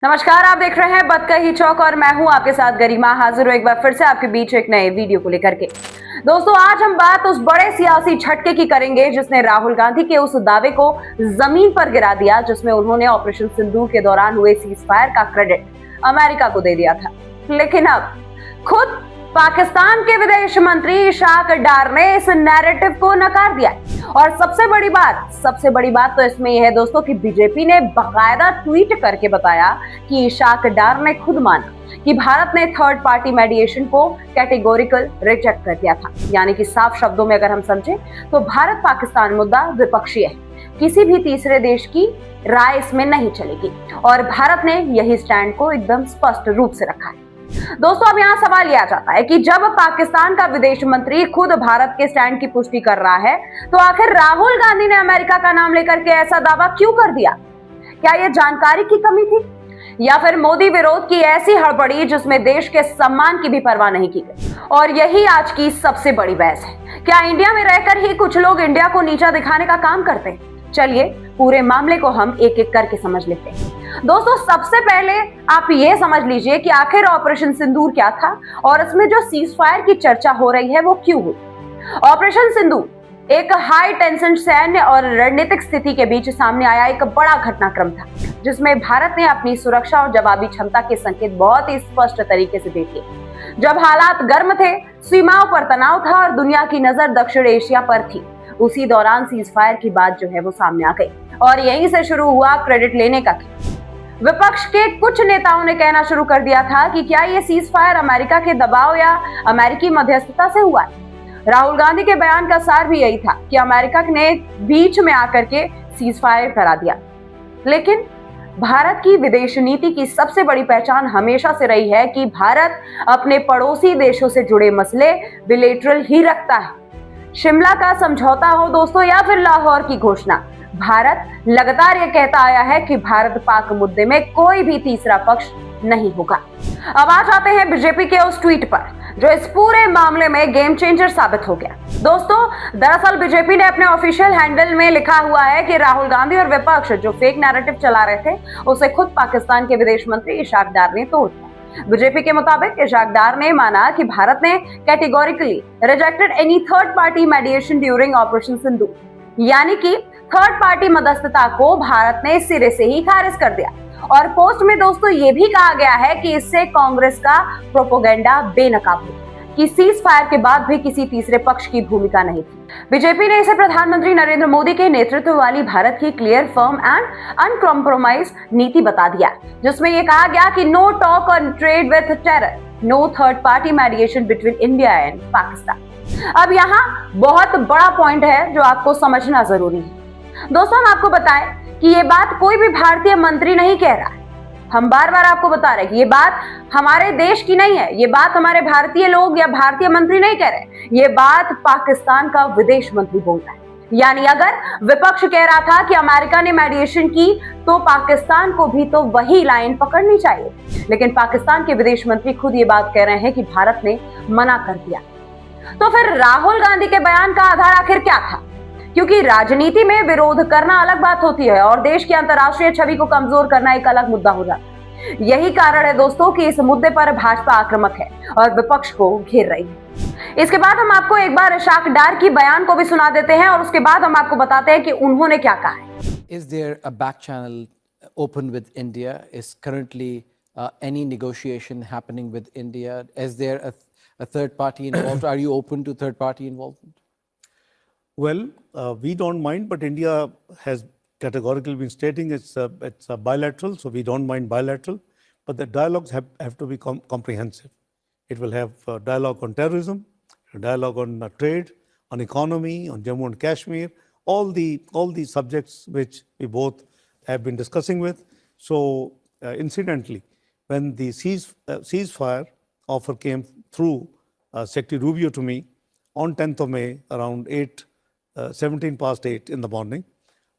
नमस्कार, आप देख रहे हैं बतकही चौक और मैं हूं आपके साथ गरिमा। हाजिर हूं एक बार फिर से आपके बीच एक नए वीडियो को लेकर के। दोस्तों, आज हम बात उस बड़े सियासी झटके की करेंगे जिसने राहुल गांधी के उस दावे को जमीन पर गिरा दिया जिसमें उन्होंने ऑपरेशन सिंदूर के दौरान हुए सीज फायर का क्रेडिट अमेरिका को दे दिया था। लेकिन अब खुद पाकिस्तान के विदेश मंत्री इशाक डार ने इस नैरेटिव को नकार दिया। और सबसे बड़ी बात तो इसमें यह है दोस्तों कि बीजेपी ने बाकायदा ट्वीट करके बताया कि इशाक डार ने खुद माना कि भारत ने थर्ड पार्टी मेडिएशन को कैटेगोरिकल रिजेक्ट कर दिया था। यानी कि साफ शब्दों में अगर हम समझें तो भारत पाकिस्तान मुद्दा द्विपक्षीय है, किसी भी तीसरे देश की राय इसमें नहीं चलेगी और भारत ने यही स्टैंड को एकदम स्पष्ट रूप से रखा है। दोस्तों, अब यहाँ सवाल यह आ जाता है कि जब पाकिस्तान का विदेश मंत्री खुद भारत के स्टैंड की पुष्टि कर रहा है तो आखिर राहुल गांधी ने अमेरिका का नाम लेकर के ऐसा दावा क्यों कर दिया? क्या यह जानकारी की कमी थी या फिर मोदी विरोध की ऐसी हड़बड़ी जिसमें देश के सम्मान की भी परवाह नहीं की गई? और यही आज की सबसे बड़ी बहस है। क्या इंडिया में रहकर ही कुछ लोग इंडिया को नीचा दिखाने का काम करते हैं? चलिए पूरे मामले को हम एक एक करके समझ लेते हैं। दोस्तों, सबसे पहले आप ये समझ लीजिए कि आखिर ऑपरेशन सिंदूर क्या था और इसमें जो सीज फायर की चर्चा हो रही है वो क्यों हुई। ऑपरेशन सिंदूर एक हाई टेंशन सैन्य और रणनीतिक स्थिति के बीच सामने आया एक बड़ा घटनाक्रम था जिसमें भारत ने अपनी सुरक्षा और जवाबी क्षमता के संकेत बहुत ही स्पष्ट तरीके से दे दिए। जब हालात गर्म थे, सीमाओं पर तनाव था और दुनिया की नजर दक्षिण एशिया पर थी, उसी दौरान सीज फायर की बात जो है वो सामने आ गई और यहीं से शुरू हुआ क्रेडिट लेने का खेल। विपक्ष के कुछ नेताओं ने कहना शुरू कर दिया था कि क्या ये सीज फायर अमेरिका के दबाव या अमेरिकी मध्यस्थता से हुआ है। राहुल गांधी के बयान का सार भी यही था कि अमेरिका ने बीच में आकर के सीज फायर करा दिया। लेकिन भारत की विदेश नीति की सबसे बड़ी पहचान हमेशा से रही है कि भारत अपने पड़ोसी देशों से जुड़े मसले बिलेटरल ही रखता है। शिमला का समझौता हो दोस्तों या फिर लाहौर की घोषणा, भारत लगातार यह कहता आया है कि भारत पाक मुद्दे में कोई भी तीसरा पक्ष नहीं होगा। अब आ जाते हैं बीजेपी के उस ट्वीट पर जो इस पूरे मामले में गेम चेंजर साबित हो गया। दोस्तों, दरअसल बीजेपी ने अपने ऑफिशियल हैंडल में लिखा हुआ है कि राहुल गांधी और विपक्ष जो फेक नैरेटिव चला रहे थे उसे खुद पाकिस्तान के विदेश मंत्री इशाक डार ने तोड़ दिया। बीजेपी के मुताबिक इशाक डार ने माना कि भारत ने categorically rejected any third party mediation during operation Sindoor, यानी कि थर्ड पार्टी मध्यस्थता को भारत ने सिरे से ही खारिज कर दिया। और पोस्ट में दोस्तों ये भी कहा गया है कि इससे कांग्रेस का प्रोपोगेंडा बेनकाब हो कि सीज फायर के बाद भी किसी तीसरे पक्ष की भूमिका नहीं थी। बीजेपी ने इसे प्रधानमंत्री नरेंद्र मोदी के नेतृत्व वाली भारत की क्लियर, फर्म एंड अनकॉम्प्रोमाइज नीति बता दिया, जिसमें यह कहा गया कि no talk on trade with terror, no third party mediation between India and Pakistan. अब यहाँ बहुत बड़ा पॉइंट है जो आपको समझना जरूरी है। दोस्तों, हम आपको बताएं कि ये बात कोई भी भारतीय मंत्री नहीं कह रहा है। हम बार बार आपको बता रहे हैं कि ये बात हमारे देश की नहीं है, ये बात हमारे भारतीय लोग या भारतीय मंत्री नहीं कह रहे, ये बात पाकिस्तान का विदेश मंत्री बोल रहा है। यानी अगर विपक्ष कह रहा था कि अमेरिका ने मेडिएशन की तो पाकिस्तान को भी तो वही लाइन पकड़नी चाहिए, लेकिन पाकिस्तान के विदेश मंत्री खुद ये बात कह रहे हैं कि भारत ने मना कर दिया। तो फिर राहुल गांधी के बयान का आधार आखिर क्या था? क्योंकि राजनीति में विरोध करना अलग बात होती है और देश की अंतर्राष्ट्रीय छवि को कमजोर करना एक अलग मुद्दा हो जाता है। यही कारण है दोस्तों कि इस मुद्दे पर भाजपा आक्रामक है और विपक्ष को घेर रही है। इसके बाद हम आपको एक बार इशाक डार की बयान को भी सुना देते हैं और उसके बाद हम आपको बताते हैं कि उन्होंने क्या कहा है। Is there a back channel open with India? Is currently any negotiation happening with India? Is there a third party involved? Are you open to third party involvement? Well, we don't mind, but India has categorically been stating it's a bilateral, so we don't mind bilateral. But the dialogues have to be comprehensive. It will have dialogue on terrorism, dialogue on trade, on economy, on Jammu and Kashmir, all the subjects which we both have been discussing with. So, incidentally, when the ceasefire offer came through, Secretary Rubio to me on 10th of May around 17 past 8 in the morning,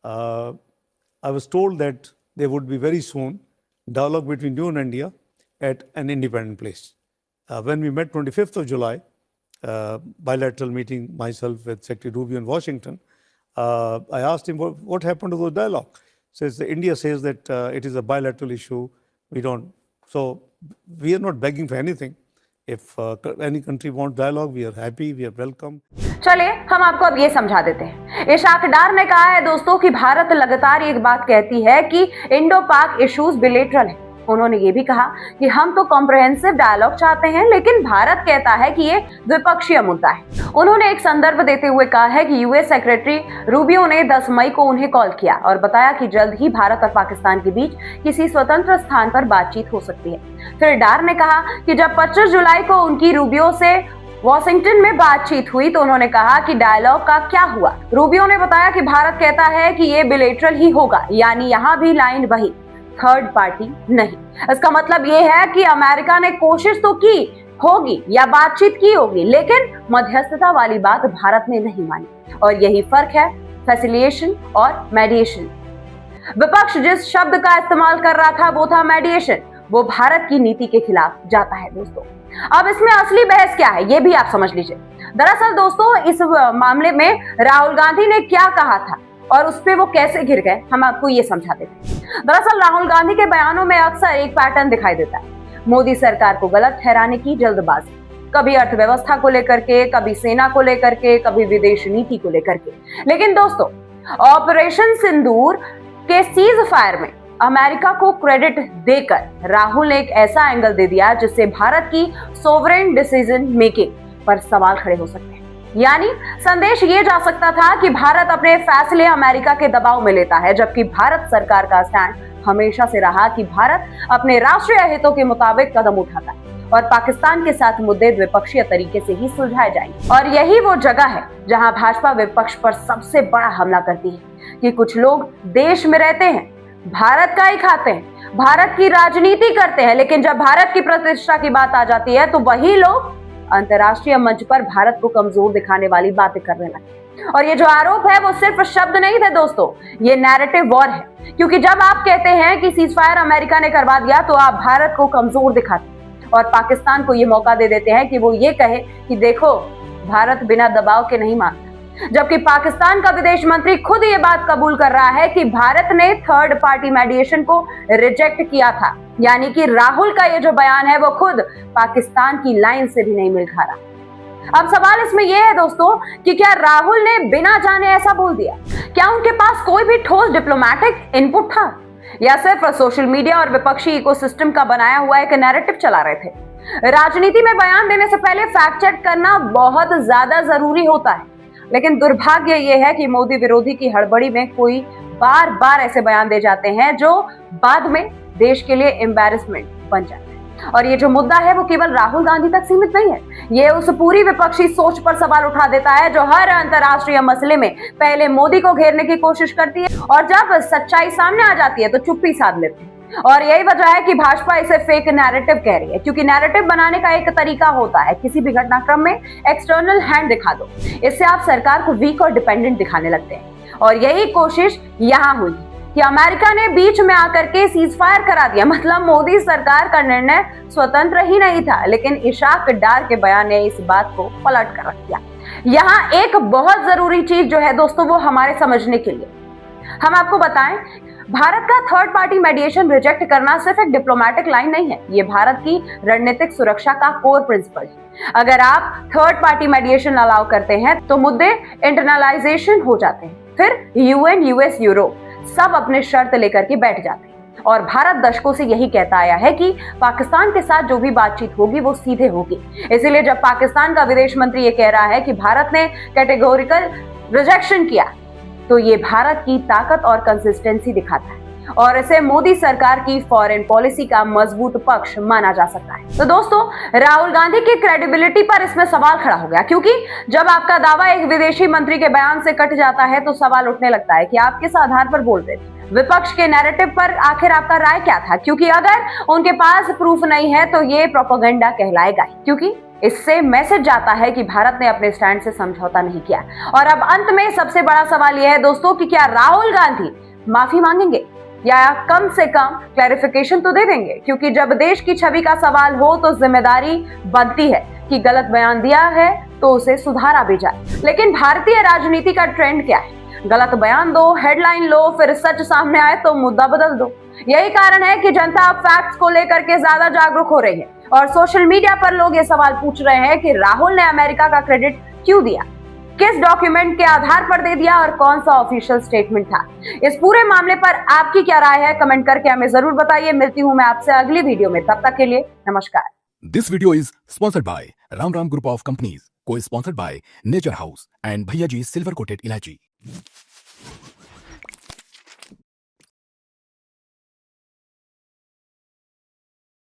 I was told that there would be very soon dialogue between you and India at an independent place. When we met 25th of July, bilateral meeting myself with Secretary Rubio in Washington, I asked him what happened to those dialogue. India says that it is a bilateral issue We don't. So we are not begging for anything. If any country wants dialogue, we are happy, we are welcome. चलिए हम आपको अब ये समझा देते हैं। इशाक डार ने कहा है दोस्तों कि भारत लगातार एक बात कहती है कि इंडो पाक इश्यूज बिलेटरल है। उन्होंने ये भी कहा कि हम तो कॉम्प्रिहेंसिव डायलॉग चाहते हैं, लेकिन भारत कहता है कि ये द्विपक्षीय मुद्दा है। उन्होंने एक संदर्भ देते हुए कहा है कि यूएस सेक्रेटरी रूबियो ने 10 मई को उन्हें कॉल किया और बताया कि जल्द ही भारत और पाकिस्तान के बीच किसी स्वतंत्र स्थान पर बातचीत हो सकती है। फिर डार ने कहा कि जब 25 जुलाई को उनकी रूबियो से वॉशिंगटन में बातचीत हुई तो उन्होंने कहा कि डायलॉग का क्या हुआ। रूबियो ने बताया कि भारत कहता है कि ये बिलेटरल ही होगा, यानी यहाँ भी लाइन वही, थर्ड पार्टी नहीं। इसका मतलब ये है कि अमेरिका ने कोशिश तो की होगी या बातचीत की होगी, लेकिन मध्यस्थता वाली बात भारत ने नहीं मानी। और यही फर्क है फैसिलिटेशन और मेडिएशन। विपक्ष जिस शब्द का इस्तेमाल कर रहा था वो था मेडिएशन, वो भारत की नीति के खिलाफ जाता है दोस्तों। अब इसमें असली बहस क्या है ये भी आप समझ लीजिए। दरअसल दोस्तों इस मामले में राहुल गांधी ने क्या कहा था और उस पे वो कैसे घिर गए, हम आपको ये समझा देते हैं। दरअसल राहुल गांधी के बयानों में अक्सर एक पैटर्न दिखाई देता है, मोदी सरकार को गलत ठहराने की जल्दबाजी, कभी अर्थव्यवस्था को लेकर के, कभी सेना को लेकर के, कभी विदेश नीति को लेकर के। लेकिन दोस्तों ऑपरेशन सिंदूर के सीज फायर में अमेरिका को क्रेडिट देकर राहुल ने एक ऐसा एंगल दे दिया जिससे भारत की सोवरेन डिसीजन मेकिंग पर सवाल खड़े हो सकते हैं। यानी संदेश ये जा सकता था कि भारत अपने फैसले अमेरिका के दबाव में लेता है, जबकि भारत सरकार का स्टैंड हमेशा से रहा कि भारत अपने राष्ट्रीय हितों के मुताबिक कदम उठाता है और पाकिस्तान के साथ मुद्दे द्विपक्षीय तरीके से ही सुलझाए जाएंगे। और यही वो जगह है जहां भाजपा विपक्ष पर सबसे बड़ा हमला करती है कि कुछ लोग देश में रहते हैं, भारत का ही खाते हैं, भारत की राजनीति करते हैं, लेकिन जब भारत की प्रतिष्ठा की बात आ जाती है तो वही लोग अंतर्राष्ट्रीय मंच पर भारत को कमजोर दिखाने वाली बातें करने लगे। और ये जो आरोप है वो सिर्फ शब्द नहीं थे दोस्तों, ये नैरेटिव वॉर है। क्योंकि जब आप कहते हैं कि सीजफायर अमेरिका ने करवा दिया तो आप भारत को कमजोर दिखाते हैं और पाकिस्तान को ये मौका दे देते हैं कि वो ये कहे कि देखो भारत बिना दबाव के नहीं मानता। जबकि पाकिस्तान का विदेश मंत्री खुद ये बात कबूल कर रहा है कि भारत ने थर्ड पार्टी मेडिएशन को रिजेक्ट किया था। यानी कि राहुल का ये जो बयान है वो खुद पाकिस्तान की लाइन से भी नहीं मिल खा रहा। अब सवाल इसमें यह है दोस्तों कि क्या राहुल ने बिना जाने ऐसा बोल दिया? क्या उनके पास कोई भी ठोस डिप्लोमेटिक इनपुट था या सिर्फ सोशल मीडिया और विपक्षी इकोसिस्टम का बनाया हुआ एक नैरेटिव चला रहे थे? राजनीति में बयान देने से पहले फैक्ट चेक करना बहुत ज्यादा जरूरी होता है, लेकिन दुर्भाग्य यह है कि मोदी विरोधी की हड़बड़ी में कोई बार बार ऐसे बयान दे जाते हैं जो बाद में देश के लिए एम्बैरेसमेंट बन जाते हैं। और ये जो मुद्दा है वो केवल राहुल गांधी तक सीमित नहीं है, ये उस पूरी विपक्षी सोच पर सवाल उठा देता है जो हर अंतर्राष्ट्रीय मसले में पहले मोदी को घेरने की कोशिश करती है और जब सच्चाई सामने आ जाती है तो चुप्पी साध लेती है। और यही वजह है कि भाजपा इसे फेक नैरेटिव कह रही है, क्योंकि नैरेटिव बनाने का एक तरीका होता है किसी भी घटनाक्रम में एक्सटर्नल हैंड दिखा दो, इससे आप सरकार को वीक और डिपेंडेंट दिखाने लगते हैं। और यही कोशिश यहाँ हुई कि अमेरिका ने बीच में आकर के सीजफायर करा दिया। मतलब मोदी सरकार का निर्णय स्वतंत्र ही नहीं था, लेकिन इशाक डार के बयान ने इस बात को पलट कर रख दिया। यहाँ एक बहुत जरूरी चीज जो है दोस्तों वो हमारे समझने के लिए हम आपको बताएं, भारत का थर्ड पार्टी मेडिएशन रिजेक्ट करना सिर्फ एक डिप्लोमेटिक लाइन नहीं है, ये भारत की रणनीतिक सुरक्षा का कोर प्रिंसिपल है। अगर आप थर्ड पार्टी मेडिएशन अलाउ करते हैं तो मुद्दे इंटरनलाइजेशन हो जाते हैं, फिर यूएन, यूएस, यूरोप सब अपने शर्त लेकर के बैठ जाते हैं। और भारत दशकों से यही कहता आया है कि पाकिस्तान के साथ जो भी बातचीत होगी वो सीधे होगी। इसीलिए जब पाकिस्तान का विदेश मंत्री ये कह रहा है कि भारत ने कैटेगोरिकल रिजेक्शन किया तो ये भारत की ताकत और कंसिस्टेंसी दिखाता है और इसे मोदी सरकार की फॉरेन पॉलिसी का मजबूत पक्ष माना जा सकता है। तो दोस्तों राहुल गांधी की क्रेडिबिलिटी पर इसमें सवाल खड़ा हो गया, क्योंकि जब आपका दावा एक विदेशी मंत्री के बयान से कट जाता है तो सवाल उठने लगता है कि आप किस आधार पर बोल रहे थे, विपक्ष के नैरेटिव पर आखिर आपका राय क्या था? क्योंकि अगर उनके पास प्रूफ नहीं है तो ये प्रोपेगेंडा कहलाएगा, क्योंकि इससे मैसेज जाता है कि भारत ने अपने स्टैंड से समझौता नहीं किया। और अब अंत में सबसे बड़ा सवाल यह है दोस्तों कि क्या राहुल गांधी माफी मांगेंगे या कम से कम क्लैरिफिकेशन तो दे देंगे? क्योंकि जब देश की छवि का सवाल हो तो जिम्मेदारी बनती है कि गलत बयान दिया है तो उसे सुधारा भी जाए। लेकिन भारतीय राजनीति का ट्रेंड क्या है? गलत बयान दो, हेडलाइन लो, फिर सच सामने आए तो मुद्दा बदल दो। यही कारण है कि जनता अब फैक्ट्स को लेकर के ज्यादा जागरूक हो रही है और सोशल मीडिया पर लोग ये सवाल पूछ रहे हैं कि राहुल ने अमेरिका का क्रेडिट क्यों दिया, किस डॉक्यूमेंट के आधार पर दे दिया और कौन सा ऑफिशियल स्टेटमेंट था। इस पूरे मामले पर आपकी क्या राय है, कमेंट करके हमें जरूर बताइए। मिलती हूं मैं आपसे अगली वीडियो में, तब तक के लिए नमस्कार। This video is sponsored by Ram Group of Companies, co-sponsored by Nature House and Bhaiya Ji Silver Coated Ilaichi.